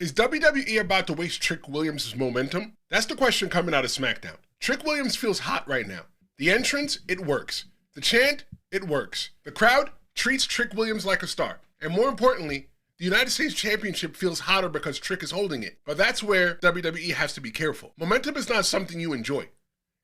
Is WWE about to waste Trick Williams' momentum? That's the question coming out of SmackDown. Trick Williams feels hot right now. The entrance, it works. The chant, it works. The crowd treats Trick Williams like a star. And more importantly, the United States Championship feels hotter because Trick is holding it. But that's where WWE has to be careful. Momentum is not something you enjoy.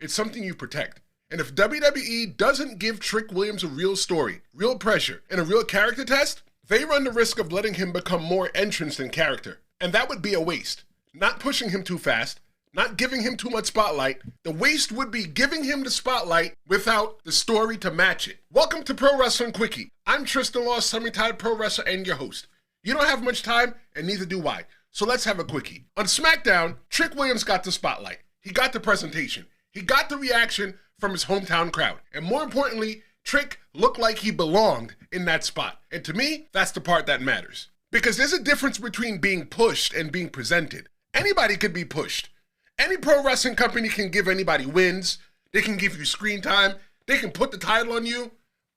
It's something you protect. And if WWE doesn't give Trick Williams a real story, real pressure, and a real character test, they run the risk of letting him become more entrance than character. And that would be a waste. Not pushing him too fast, not giving him too much spotlight. The waste would be giving him the spotlight without the story to match it. Welcome to Pro Wrestling Quickie. I'm Tristen Law, semi-retired pro wrestler and your host. You don't have much time, and neither do I. So let's have a quickie. On SmackDown, Trick Williams got the spotlight. He got the presentation. He got the reaction from his hometown crowd. And more importantly, Trick looked like he belonged in that spot. And to me, that's the part that matters. Because there's a difference between being pushed and being presented. Anybody could be pushed. Any pro wrestling company can give anybody wins. They can give you screen time. They can put the title on you.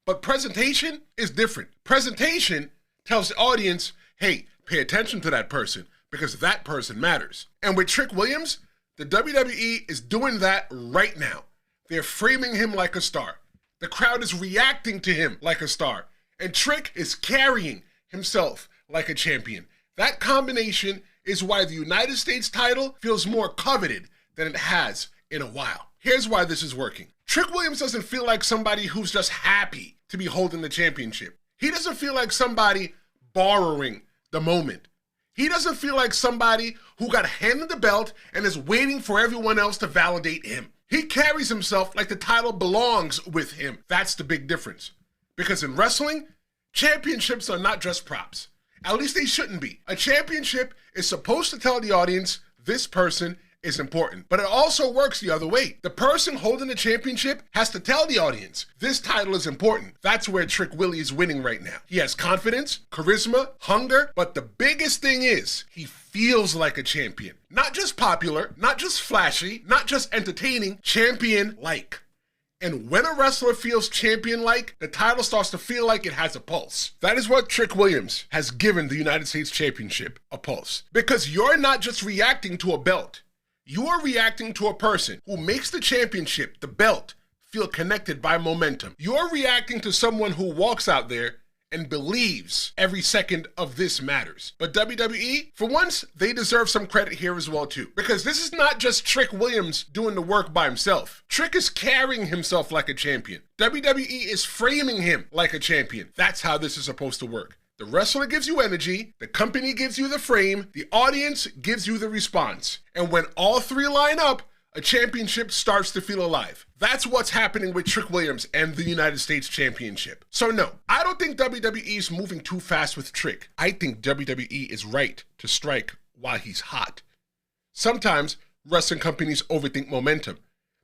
But presentation is different. Presentation tells the audience, hey, pay attention to that person because that person matters. And with Trick Williams, the WWE is doing that right now. They're framing him like a star. The crowd is reacting to him like a star. And Trick is carrying himself like a champion. That combination is why the United States title feels more coveted than it has in a while. Here's why this is working. Trick Williams doesn't feel like somebody who's just happy to be holding the championship. He doesn't feel like somebody borrowing the moment. He doesn't feel like somebody who got handed the belt and is waiting for everyone else to validate him. He carries himself like the title belongs with him. That's the big difference. Because in wrestling, championships are not just props. At least they shouldn't be. A championship is supposed to tell the audience this person is important. But it also works the other way. The person holding the championship has to tell the audience this title is important. That's where Trick Willie is winning right now. He has confidence, charisma, hunger, but the biggest thing is he feels like a champion. Not just popular, not just flashy, not just entertaining, champion-like. And when a wrestler feels champion-like, the title starts to feel like it has a pulse. That is what Trick Williams has given the United States Championship, a pulse. Because you're not just reacting to a belt. You are reacting to a person who makes the championship, the belt, feel connected by momentum. You're reacting to someone who walks out there and believes every second of this matters. But WWE, for once, they deserve some credit here as well too. Because this is not just Trick Williams doing the work by himself. Trick is carrying himself like a champion. WWE is framing him like a champion. That's how this is supposed to work. The wrestler gives you energy, the company gives you the frame, the audience gives you the response. And when all three line up, a championship starts to feel alive. That's what's happening with Trick Williams and the United States Championship. So no, I don't think WWE is moving too fast with Trick. I think WWE is right to strike while he's hot. Sometimes wrestling companies overthink momentum.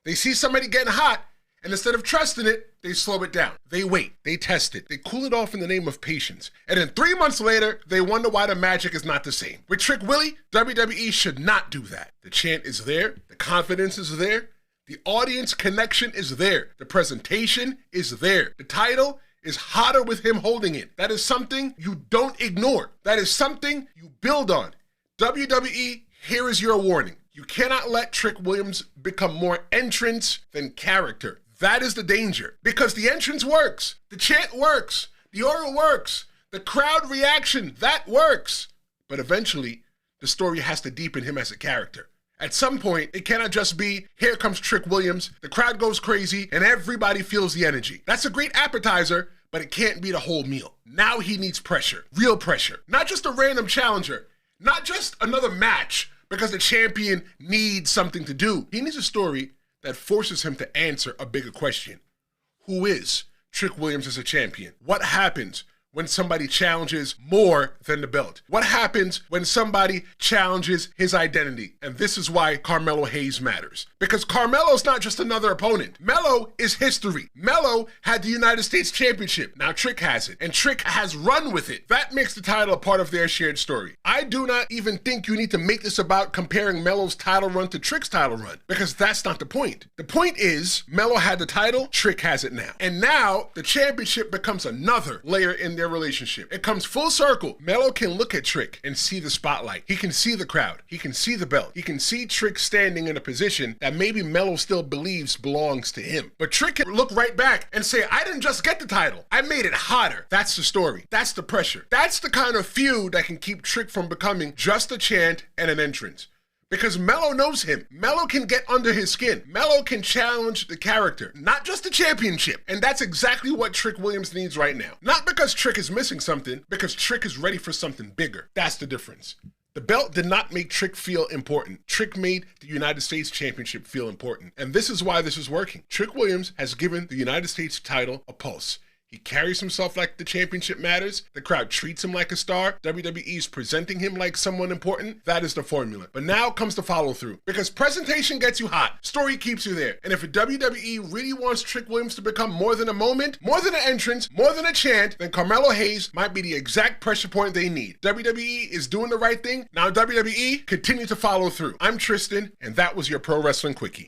They see somebody getting hot, and instead of trusting it, they slow it down. They wait, they test it, they cool it off in the name of patience. And then 3 months later, they wonder why the magic is not the same. With Trick Willie, WWE should not do that. The chant is there, the confidence is there, the audience connection is there, the presentation is there. The title is hotter with him holding it. That is something you don't ignore. That is something you build on. WWE, here is your warning. You cannot let Trick Williams become more entrance than character. That is the danger. Because the entrance works. The chant works. The aura works. The crowd reaction, that works. But eventually, the story has to deepen him as a character. At some point, it cannot just be, here comes Trick Williams, the crowd goes crazy, and everybody feels the energy. That's a great appetizer, but it can't be the whole meal. Now he needs pressure. Real pressure. Not just a random challenger. Not just another match because the champion needs something to do. He needs a story that forces him to answer a bigger question. Who is Trick Williams as a champion? What happens when somebody challenges more than the belt? What happens when somebody challenges his identity? And this is why Carmelo Hayes matters. Because Carmelo's not just another opponent. Melo is history. Melo had the United States Championship. Now Trick has it. And Trick has run with it. That makes the title a part of their shared story. I do not even think you need to make this about comparing Melo's title run to Trick's title run. Because that's not the point. The point is, Melo had the title, Trick has it now. And now, the championship becomes another layer in their relationship. It comes full circle. Melo can look at Trick and see the spotlight. He can see the crowd. He can see the belt. He can see Trick standing in a position that maybe Melo still believes belongs to him. But Trick can look right back and say, I didn't just get the title. I made it hotter. That's the story. That's the pressure. That's the kind of feud that can keep Trick from becoming just a chant and an entrance. Because Melo knows him. Melo can get under his skin. Melo can challenge the character, not just the championship. And that's exactly what Trick Williams needs right now. Not because Trick is missing something, because Trick is ready for something bigger. That's the difference. The belt did not make Trick feel important. Trick made the United States Championship feel important. And this is why this is working. Trick Williams has given the United States title a pulse. He carries himself like the championship matters. The crowd treats him like a star. WWE is presenting him like someone important. That is the formula. But now comes the follow through. Because presentation gets you hot. Story keeps you there. And if WWE really wants Trick Williams to become more than a moment, more than an entrance, more than a chant, then Carmelo Hayes might be the exact pressure point they need. WWE is doing the right thing. Now WWE, continue to follow through. I'm Tristen, and that was your Pro Wrestling Quickie.